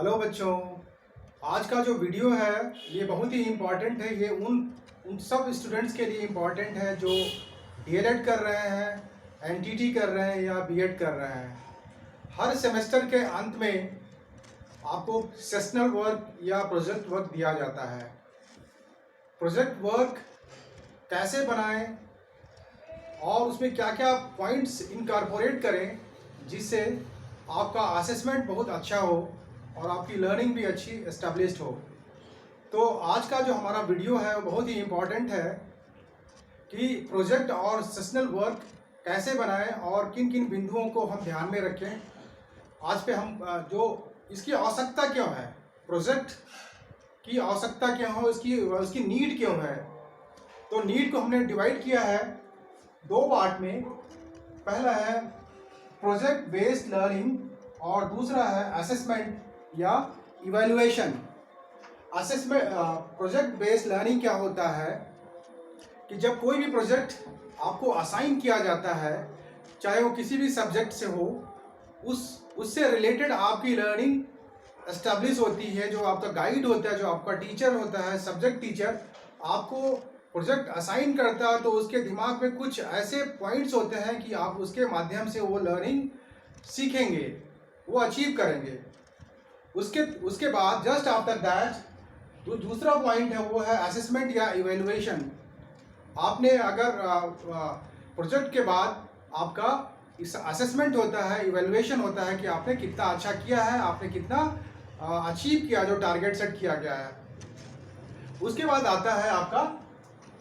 Hello बच्चों। आज का जो वीडियो है ये बहुत ही इम्पॉर्टेंट है। ये उन सब स्टूडेंट्स के लिए इम्पॉर्टेंट है जो डीएलएड कर रहे हैं, एनटीटी कर रहे हैं या बीएड कर रहे हैं। हर सेमेस्टर के अंत में आपको सेशनल वर्क या प्रोजेक्ट वर्क दिया जाता है। प्रोजेक्ट वर्क कैसे बनाएं और उसमें क्या क्या पॉइंट्स इनकॉर्पोरेट करें जिससे आपका असेसमेंट बहुत अच्छा हो और आपकी लर्निंग भी अच्छी एस्टेब्लिश्ड हो। तो आज का जो हमारा वीडियो है वो बहुत ही इम्पॉर्टेंट है कि प्रोजेक्ट और सेशनल वर्क कैसे बनाएं और किन किन बिंदुओं को हम ध्यान में रखें। आज पे हम जो इसकी आवश्यकता क्यों है, प्रोजेक्ट की आवश्यकता क्यों हो, उसकी नीड क्यों है। तो नीड को हमने डिवाइड किया है दो पार्ट में। पहला है प्रोजेक्ट बेस्ड लर्निंग और दूसरा है असेसमेंट या evaluation. Assessment project based learning क्या होता है कि जब कोई भी प्रोजेक्ट आपको असाइन किया जाता है, चाहे वो किसी भी सब्जेक्ट से हो, उससे रिलेटेड आपकी लर्निंग एस्टेब्लिश होती है। जो आपका गाइड होता है, जो आपका टीचर होता है, सब्जेक्ट टीचर आपको प्रोजेक्ट असाइन करता है, तो उसके दिमाग में कुछ ऐसे पॉइंट्स होते हैं कि आप उसके माध्यम से वो लर्निंग सीखेंगे, वो अचीव करेंगे। उसके बाद जस्ट आफ्टर दैट जो दूसरा पॉइंट है वो है असेसमेंट या इवैल्यूएशन। आपने अगर प्रोजेक्ट के बाद आपका इस असेसमेंट होता है, इवैल्यूएशन होता है कि आपने कितना अच्छा किया है, आपने कितना अचीव किया जो टारगेट सेट किया गया है। उसके बाद आता है आपका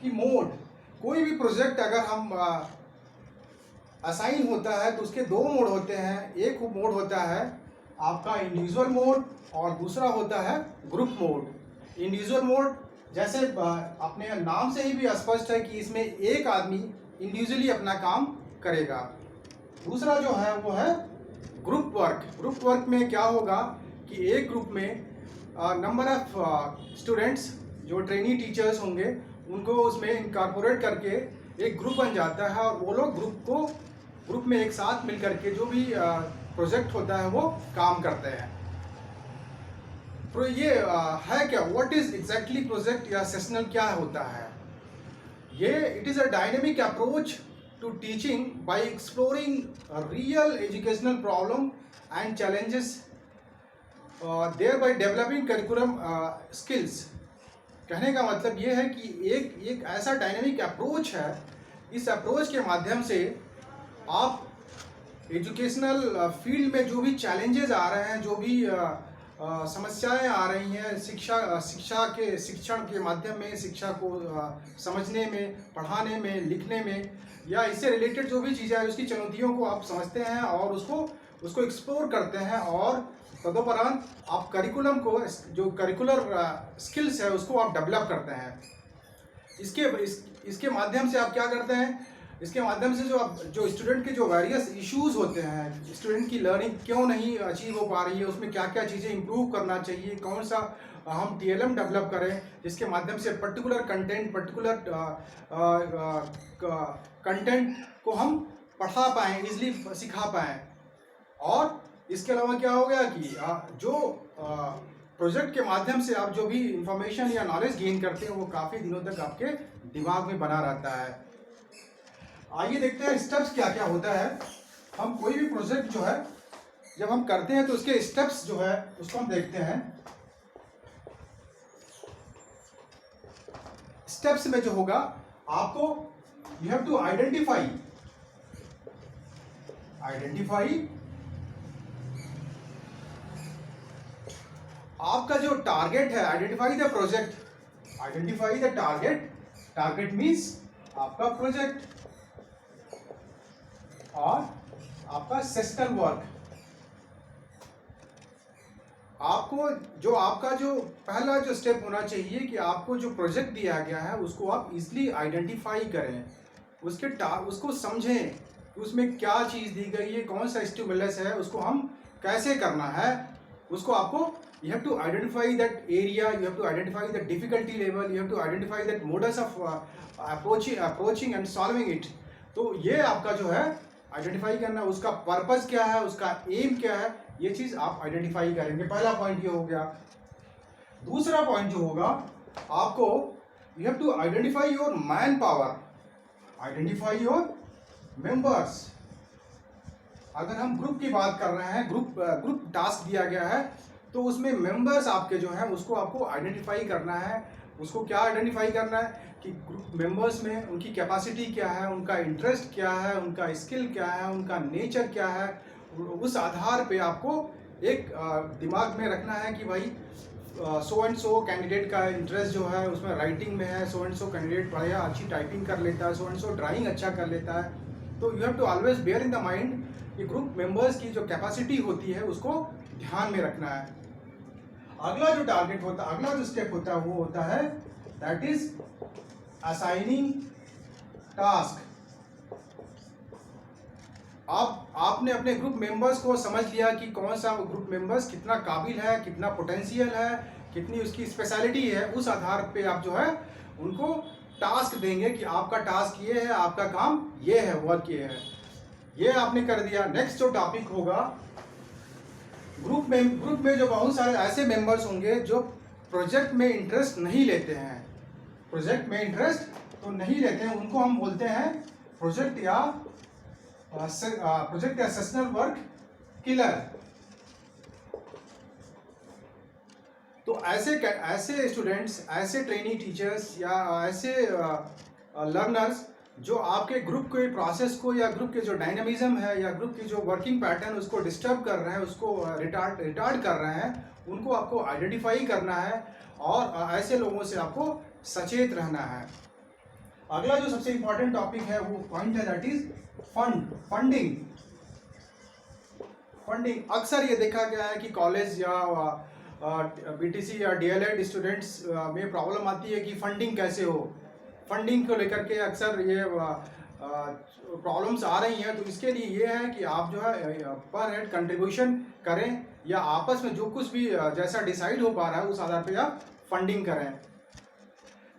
कि मोड। कोई भी प्रोजेक्ट अगर हम असाइन होता है तो उसके दो मोड होते हैं। एक मोड होता है आपका इंडिविजुअल मोड और दूसरा होता है ग्रुप मोड। इंडिविजुअल मोड जैसे अपने नाम से ही भी स्पष्ट है कि इसमें एक आदमी इंडिविजुअली अपना काम करेगा। दूसरा जो है वो है ग्रुप वर्क। ग्रुप वर्क में क्या होगा कि एक ग्रुप में नंबर ऑफ स्टूडेंट्स जो ट्रेनी टीचर्स होंगे उनको उसमें इनकॉर्पोरेट करके एक ग्रुप बन जाता है और वो लोग ग्रुप में एक साथ मिल करके जो भी प्रोजेक्ट होता है वो काम करते हैं। तो ये है क्या, व्हाट इज एग्जैक्टली प्रोजेक्ट या सेशनल क्या होता है ये? It is a dynamic approach to teaching by exploring real educational problem and challenges thereby developing curriculum skills. कहने का मतलब ये है कि एक ऐसा डायनेमिक अप्रोच है। इस अप्रोच के माध्यम से आप एजुकेशनल फील्ड में जो भी चैलेंजेस आ रहे हैं, जो भी समस्याएं आ रही हैं शिक्षण के माध्यम में, शिक्षा को समझने में, पढ़ाने में, लिखने में, या इससे रिलेटेड जो भी चीज़ें हैं उसकी चुनौतियों को आप समझते हैं और उसको एक्सप्लोर करते हैं और तदुपरांत आप करिकुलम को, जो करिकुलर स्किल्स है उसको आप डेवलप करते हैं। इसके माध्यम से आप क्या करते हैं, इसके माध्यम से जो स्टूडेंट के जो वेरियस इश्यूज होते हैं, स्टूडेंट की लर्निंग क्यों नहीं अचीव हो पा रही है, उसमें क्या क्या चीज़ें इंप्रूव करना चाहिए, कौन सा हम टीएलएम डेवलप करें जिसके माध्यम से पर्टिकुलर कंटेंट को हम पढ़ा पाएँ, इजली सिखा पाएँ। और इसके अलावा क्या हो गया कि जो प्रोजेक्ट के माध्यम से आप जो भी इंफॉर्मेशन या नॉलेज गेन करते हैं वो काफ़ी दिनों तक आपके दिमाग में बना रहता है। आइए देखते हैं स्टेप्स क्या क्या होता है। हम कोई भी प्रोजेक्ट जो है जब हम करते हैं तो उसके स्टेप्स जो है उसको हम देखते हैं। स्टेप्स में जो होगा आपको यू हैव टू आइडेंटिफाई आपका जो टारगेट है। Identify the project, identify the target means आपका प्रोजेक्ट और आपका सेशनल वर्क। आपका जो पहला जो स्टेप होना चाहिए कि आपको जो प्रोजेक्ट दिया गया है उसको आप इजीली आइडेंटिफाई करें, उसको समझें कि उसमें क्या चीज़ दी गई है, कौन सा स्टिमुलस है, उसको हम कैसे करना है। उसको आपको you have to identify that area, you have to identify the difficulty level, you have to identify that modus of approaching and solving it। तो ये आपका जो है आइडेंटिफाई करना, उसका पर्पस क्या है, उसका एम क्या है, ये चीज आप आइडेंटिफाई करेंगे। पहला पॉइंट ये हो गया। दूसरा पॉइंट जो होगा आपको, you have to identify your man power, identify your members. अगर हम ग्रुप की बात कर रहे हैं, ग्रुप टास्क दिया गया है, तो उसमें मेंबर्स आपके जो हैं उसको आपको आइडेंटिफाई करना है। उसको क्या आइडेंटिफाई करना है कि ग्रुप मेंबर्स में उनकी कैपेसिटी क्या है, उनका इंटरेस्ट क्या है, उनका स्किल क्या है, उनका नेचर क्या है। उस आधार पे आपको एक दिमाग में रखना है कि भाई सो एंड सो कैंडिडेट का इंटरेस्ट जो है उसमें राइटिंग में है, सो एंड सो कैंडिडेट बढ़िया अच्छी टाइपिंग कर लेता है, सो एंड सो ड्राइंग अच्छा कर लेता है। तो you have to always bear in the mind कि ग्रुप मेंबर्स की जो कैपेसिटी होती है उसको ध्यान में रखना है। अगला जो टारगेट होता है, अगला जो स्टेप होता है वो होता है दैट इज असाइनिंग टास्क। आपने अपने ग्रुप मेंबर्स को समझ लिया कि कौन सा ग्रुप मेंबर्स कितना काबिल है, कितना पोटेंशियल है, कितनी उसकी स्पेशलिटी है। उस आधार पे आप जो है उनको टास्क देंगे कि आपका टास्क ये है, आपका काम ये है, वर्क ये है। ये आपने कर दिया। नेक्स्ट जो टॉपिक होगा, ग्रुप में जो बहुत सारे ऐसे मेंबर्स होंगे जो प्रोजेक्ट में इंटरेस्ट नहीं लेते हैं, प्रोजेक्ट में इंटरेस्ट तो नहीं लेते हैं, उनको हम बोलते हैं प्रोजेक्ट या सेशनल वर्क किलर। तो ऐसे स्टूडेंट्स, ऐसे ट्रेनी टीचर्स या ऐसे लर्नर्स जो आपके ग्रुप के प्रोसेस को या ग्रुप के जो डायनामिज्म है या ग्रुप की जो वर्किंग पैटर्न उसको डिस्टर्ब कर रहे हैं, उसको रिटार्ड कर रहे हैं, उनको आपको आइडेंटिफाई करना है और ऐसे लोगों से आपको सचेत रहना है। अगला जो सबसे इंपॉर्टेंट टॉपिक है वो पॉइंट है दैट इज फंडिंग। अक्सर ये देखा गया है कि कॉलेज या बीटीसी या डीएलएड स्टूडेंट्स में प्रॉब्लम आती है कि फंडिंग कैसे हो। फंडिंग को लेकर के अक्सर ये प्रॉब्लम्स आ रही हैं। तो इसके लिए ये है कि आप जो है पर हेड कंट्रीब्यूशन करें या आपस में जो कुछ भी जैसा डिसाइड हो पा रहा है उस आधार पे आप फंडिंग करें।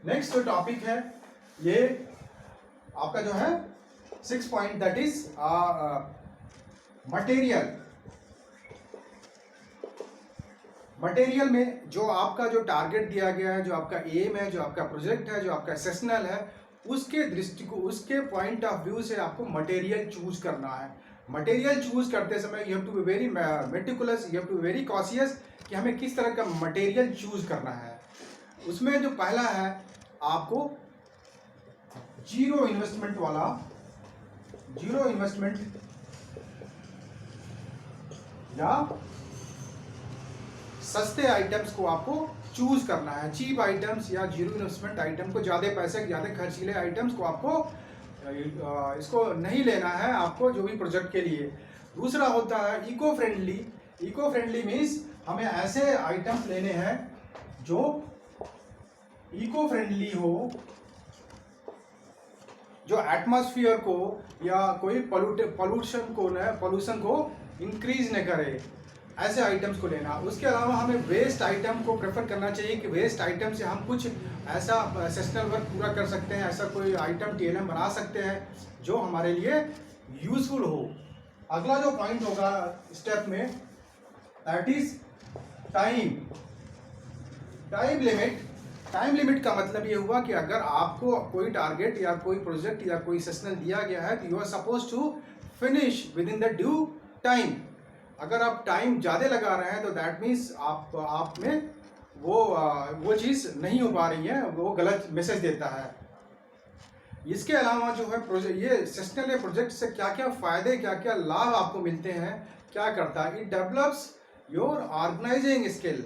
नेक्स्ट जो टॉपिक है ये आपका जो है 6 पॉइंट दैट इज मटेरियल में जो आपका जो टारगेट दिया गया है, जो आपका एम है, जो आपका प्रोजेक्ट है, जो आपका सेशनल है, उसके दृष्टिकोण, उसके पॉइंट ऑफ व्यू से आपको मटेरियल चूज करना है। मटेरियल चूज करते समय you have to be very meticulous, you have to be very cautious कि हमें किस तरह का मटेरियल चूज करना है। उसमें जो पहला है आपको जीरो इन्वेस्टमेंट या सस्ते आइटम्स को आपको चूज करना है। चीप आइटम्स या जीरो इन्वेस्टमेंट आइटम को, ज़्यादा पैसे, ज़्यादा खर्चीले आइटम्स को आपको इसको नहीं लेना है आपको जो भी प्रोजेक्ट के लिए। दूसरा होता है इको फ्रेंडली मीन्स हमें ऐसे आइटम्स लेने हैं जो इको फ्रेंडली हो, जो एटमॉस्फेयर को या कोई पॉल्यूशन को इंक्रीज न करे, ऐसे आइटम्स को लेना। उसके अलावा हमें वेस्ट आइटम को प्रेफर करना चाहिए कि वेस्ट आइटम से हम कुछ ऐसा सेशनल वर्क पूरा कर सकते हैं, ऐसा कोई आइटम टीएलएम बना सकते हैं जो हमारे लिए यूजफुल हो। अगला जो पॉइंट होगा स्टेप में दैट इज टाइम लिमिट का मतलब ये हुआ कि अगर आपको कोई टारगेट या कोई प्रोजेक्ट या कोई सेशनल दिया गया है तो you are suppose to finish within the due time. अगर आप टाइम ज़्यादा लगा रहे हैं तो दैट मीन्स आप में वो चीज़ नहीं हो पा रही है, वो गलत मैसेज देता है। इसके अलावा जो है ये सेशनल प्रोजेक्ट से क्या क्या फ़ायदे, क्या क्या लाभ आपको मिलते हैं, क्या करता है, it develops your organising skill.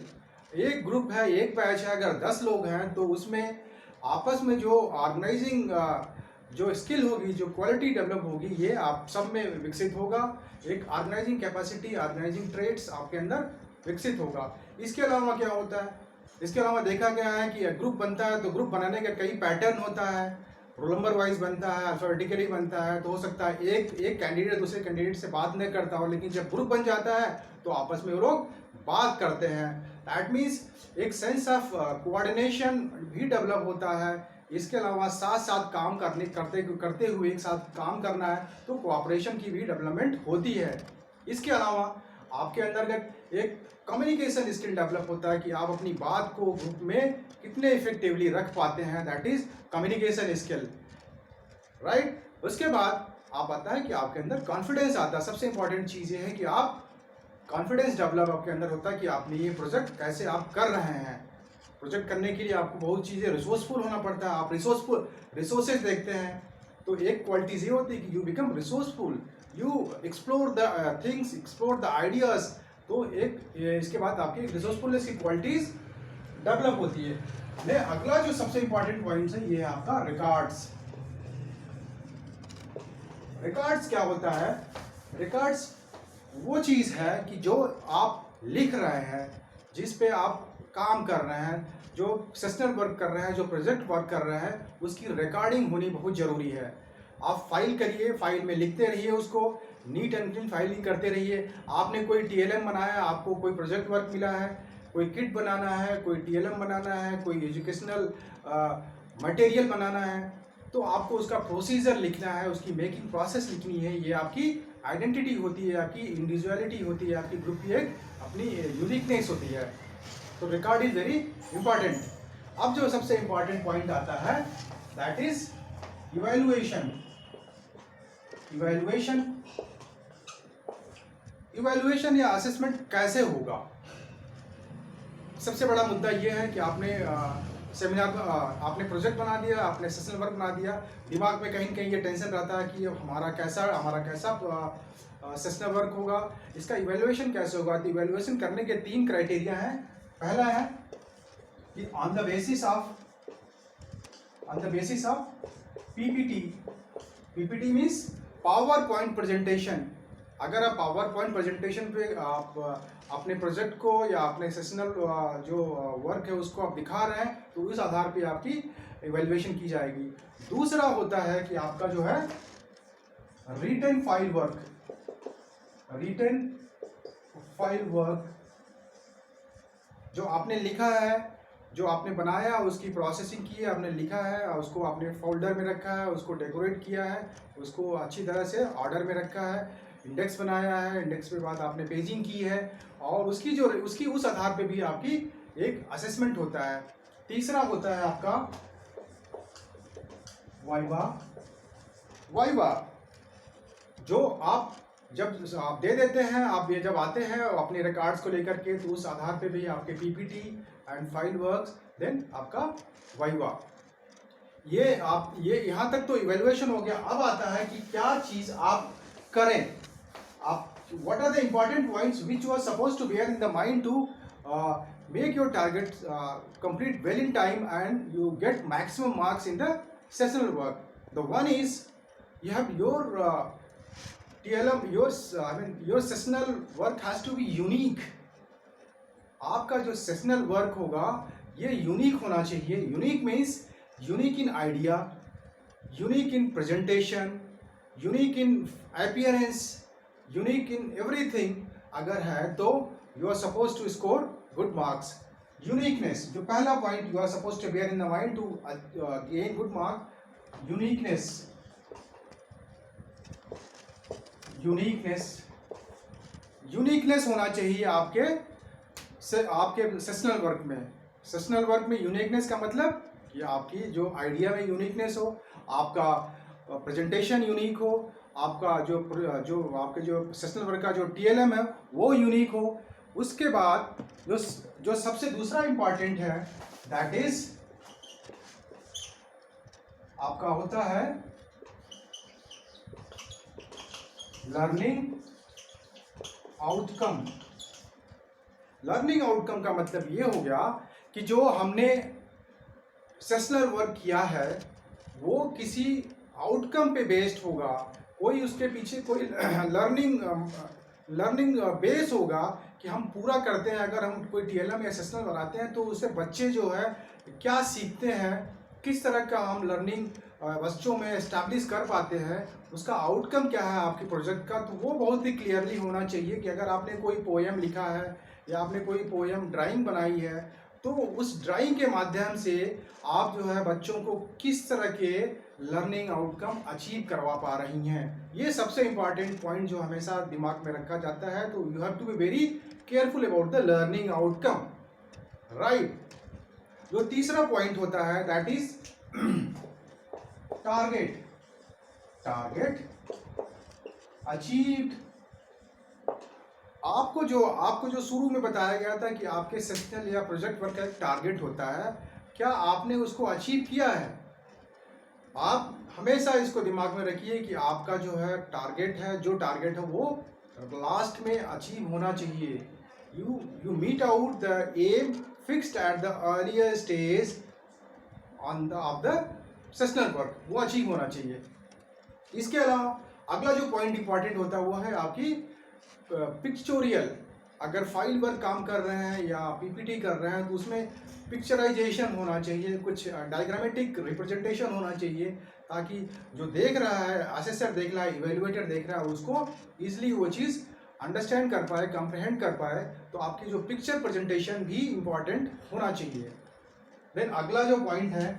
एक ग्रुप है, एक बैच है, अगर 10 लोग हैं तो उसमें आपस में जो ऑर्गेनाइजिंग जो स्किल होगी, जो क्वालिटी डेवलप होगी, ये आप सब में विकसित होगा। एक ऑर्गेनाइजिंग कैपेसिटी, ऑर्गेनाइजिंग ट्रेड्स आपके अंदर विकसित होगा। इसके अलावा क्या होता है, इसके अलावा देखा गया है कि ग्रुप बनता है तो ग्रुप बनाने का कई पैटर्न होता है, रोल नंबर वाइज बनता है, अल्फाबेटिकली बनता है। तो हो सकता है एक कैंडिडेट दूसरे कैंडिडेट से बात नहीं करता हो, लेकिन जब ग्रुप बन जाता है तो आपस में वो लोग बात करते हैं। दैट मीन्स एक सेंस ऑफ कोऑर्डिनेशन भी डेवलप होता है, इसके अलावा साथ साथ काम करते हुए एक साथ काम करना है, तो कोऑपरेशन की भी डेवलपमेंट होती है। इसके अलावा आपके अंतर्गत एक कम्युनिकेशन स्किल डेवलप होता है कि आप अपनी बात को ग्रुप में कितने इफेक्टिवली रख पाते हैं, that is communication skill, right. उसके बाद आप आता है कि आपके अंदर कॉन्फिडेंस आता है। सबसे इंपॉर्टेंट चीज़ ये है कि आप कॉन्फिडेंस डेवलप आपके अंदर होता है कि आपने ये प्रोजेक्ट कैसे आप कर रहे हैं। प्रोजेक्ट करने के लिए आपको बहुत चीज़ें रिसोर्सफुल होना पड़ता है। आप रिसोर्सेज देखते हैं, तो एक क्वालिटीज ये होती है कि you become resourceful, you explore the things, explore the ideas. तो इसके बाद आपकी रिसोर्सफुलनेस की क्वालिटीज डेवलप होती है। ले अगला जो सबसे इंपॉर्टेंट पॉइंट है ये है आपका रिकॉर्ड्स। रिकॉर्ड्स क्या होता है? रिकॉर्ड्स वो चीज़ है कि जो आप लिख रहे हैं, जिस पे आप काम कर रहे हैं, जो सेशनल वर्क कर रहे हैं, जो प्रोजेक्ट वर्क कर रहे हैं, उसकी रिकॉर्डिंग होनी बहुत ज़रूरी है। आप फाइल करिए, फाइल में लिखते रहिए, उसको नीट एंड क्लीन फाइलिंग करते रहिए। आपने कोई टीएलएम बनाया, आपको कोई प्रोजेक्ट वर्क मिला है, कोई किट बनाना है, कोई टीएलएम बनाना है, कोई एजुकेशनल मटेरियल बनाना है, तो आपको उसका प्रोसीजर लिखना है, उसकी मेकिंग प्रोसेस लिखनी है। ये आपकी आइडेंटिटी होती है, आपकी इंडिविजुअलिटी होती है, आपकी ग्रुप की एक अपनी यूनिकनेस होती है। तो रिकॉर्ड इज वेरी इंपॉर्टेंट। अब जो सबसे इंपॉर्टेंट पॉइंट आता है दैट इज इवैल्यूएशन। इवैल्यूएशन या असेसमेंट कैसे होगा? सबसे बड़ा मुद्दा यह है कि आपने सेमिनार आपने प्रोजेक्ट बना दिया, आपने सेशनल वर्क बना दिया, दिमाग में कहीं न कहीं ये टेंशन रहता है कि हमारा कैसा सेशनल वर्क होगा, इसका इवैल्यूएशन कैसे होगा। तो इवैल्यूएशन करने के 3 क्राइटेरिया हैं। पहला है कि on the basis of PPT. PPT means power point presentation. अगर आप पावर पॉइंट प्रेजेंटेशन पे आप अपने प्रोजेक्ट को या अपने सेशनल जो वर्क है उसको आप दिखा रहे हैं, तो उस आधार पे आपकी इवैल्यूएशन की जाएगी। दूसरा होता है कि आपका जो है रिटन फाइल वर्क, जो आपने लिखा है, जो आपने बनाया, उसकी प्रोसेसिंग की है, आपने लिखा है, उसको आपने फोल्डर में रखा है, उसको डेकोरेट किया है, उसको अच्छी तरह से ऑर्डर में रखा है, इंडेक्स बनाया है, इंडेक्स के बाद आपने पेजिंग की है, और उसकी उस आधार पे भी आपकी एक असेसमेंट होता है। तीसरा होता है आपका वाइवा, जो आप जब आप दे देते हैं, आप ये जब आते हैं अपने रिकॉर्ड्स को लेकर के, तो उस आधार पे भी आपके PPT and file works, then आपका वाइवा। ये यहाँ तक तो इवैल्यूएशन हो गया। अब आता है कि क्या चीज़ आप करें। आप what are the important points which you are supposed to bear in the mind to make your targets complete well in time and you get maximum marks in the sessional work. The one is you have your TLM, your sessional work has to be unique. आपका जो sessional work होगा ये unique होना चाहिए। Unique means unique in idea, unique in presentation, unique in appearance, unique in everything अगर है तो you are suppose to score good marks. Uniqueness, जो पहला point you are suppose to bear in the mind to gain good mark, uniqueness होना चाहिए आपके sessional work में। Sessional work में यूनिकनेस का मतलब कि आपकी जो आइडिया में यूनिकनेस हो, आपका प्रेजेंटेशन यूनिक हो, आपका जो आपके जो सेशनल वर्क का जो टीएलएम है वो यूनिक हो। उसके बाद जो सबसे दूसरा इंपॉर्टेंट है दैट इज आपका होता है लर्निंग आउटकम। लर्निंग आउटकम का मतलब ये हो गया कि जो हमने सेशनल वर्क किया है वो किसी आउटकम पे बेस्ड होगा, कोई उसके पीछे कोई लर्निंग बेस होगा कि हम पूरा करते हैं। अगर हम कोई टीएलएम या सेशनल बनाते हैं तो उससे बच्चे जो है क्या सीखते हैं, किस तरह का हम लर्निंग बच्चों में एस्टैब्लिश कर पाते हैं, उसका आउटकम क्या है आपके प्रोजेक्ट का, तो वो बहुत ही क्लियरली होना चाहिए। कि अगर आपने कोई पोएम लिखा है या आपने कोई पोएम ड्राइंग बनाई है तो उस ड्राइंग के माध्यम से आप जो है बच्चों को किस तरह के लर्निंग आउटकम अचीव करवा पा रही हैं, ये सबसे इम्पॉर्टेंट पॉइंट जो हमेशा दिमाग में रखा जाता है। तो you have to be very careful about the learning outcome, right. जो तीसरा पॉइंट होता है that is target. Target achieved. आपको जो शुरू में बताया गया था कि आपके सेशनल या प्रोजेक्ट वर्क का एक टारगेट होता है, क्या आपने उसको अचीव किया है? आप हमेशा इसको दिमाग में रखिए कि आपका जो है टारगेट है, जो टारगेट है वो लास्ट में अचीव होना चाहिए। You meet out the aim fixed at the earlier stage of the sessional work, वो अचीव होना चाहिए। इसके अलावा अगला जो पॉइंट इंपॉर्टेंट होता है वो है आपकी पिक्चोरियल। अगर फाइल वर्क काम कर रहे हैं या पीपीटी कर रहे हैं तो उसमें पिक्चराइजेशन होना चाहिए, कुछ डायग्रामेटिक रिप्रेजेंटेशन होना चाहिए, ताकि जो देख रहा है, असेसर देख रहा है, इवेल्युएटर देख रहा है, उसको ईजिली वो चीज़ अंडरस्टैंड कर पाए, कंप्रहेंड कर पाए। तो आपकी जो पिक्चर प्रेजेंटेशन भी इम्पॉर्टेंट होना चाहिए। देन अगला जो पॉइंट है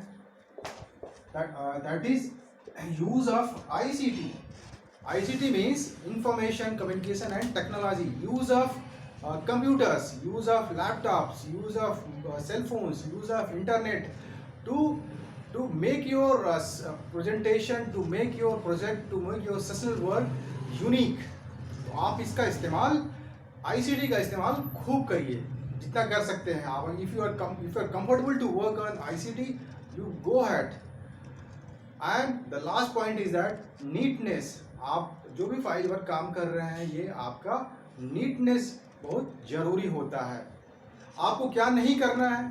that is use of ICT. ICT means information communication and technology. Use of computers, use of laptops, use of cell phones, use of internet to make your presentation, to make your project, to make your sessional work unique. तो आप इसका इस्तेमाल, ICT का इस्तेमाल खूब करिए, जितना कर सकते हैं आप। if you are comfortable to work on ICT, you go ahead. And the last point is that neatness. आप जो भी फाइल वर्क काम कर रहे हैं, ये आपका नीटनेस बहुत ज़रूरी होता है। आपको क्या नहीं करना है,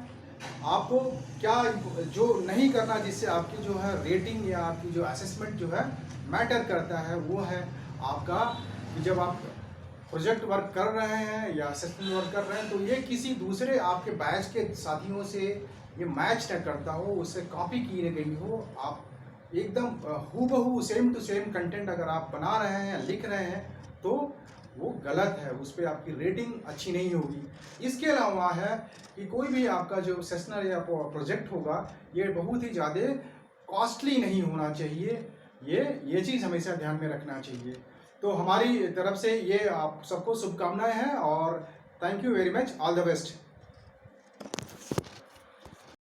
आपको क्या जो नहीं करना, जिससे आपकी जो है रेटिंग या आपकी जो असेसमेंट जो है मैटर करता है, वो है आपका कि जब आप प्रोजेक्ट वर्क कर रहे हैं या असेसमेंट वर्क कर रहे हैं तो ये किसी दूसरे आपके बैच के साथियों से ये मैच न करता हो, उससे कॉपी की न गई हो। आप एकदम हूबहू सेम टू सेम कंटेंट अगर आप बना रहे हैं या लिख रहे हैं तो वो गलत है, उस पर आपकी रेटिंग अच्छी नहीं होगी। इसके अलावा है कि कोई भी आपका जो सेशनल या प्रोजेक्ट होगा, ये बहुत ही ज़्यादा कॉस्टली नहीं होना चाहिए। ये चीज़ हमेशा ध्यान में रखना चाहिए। तो हमारी तरफ से ये आप सबको शुभकामनाएं हैं और thank you very much, all the best.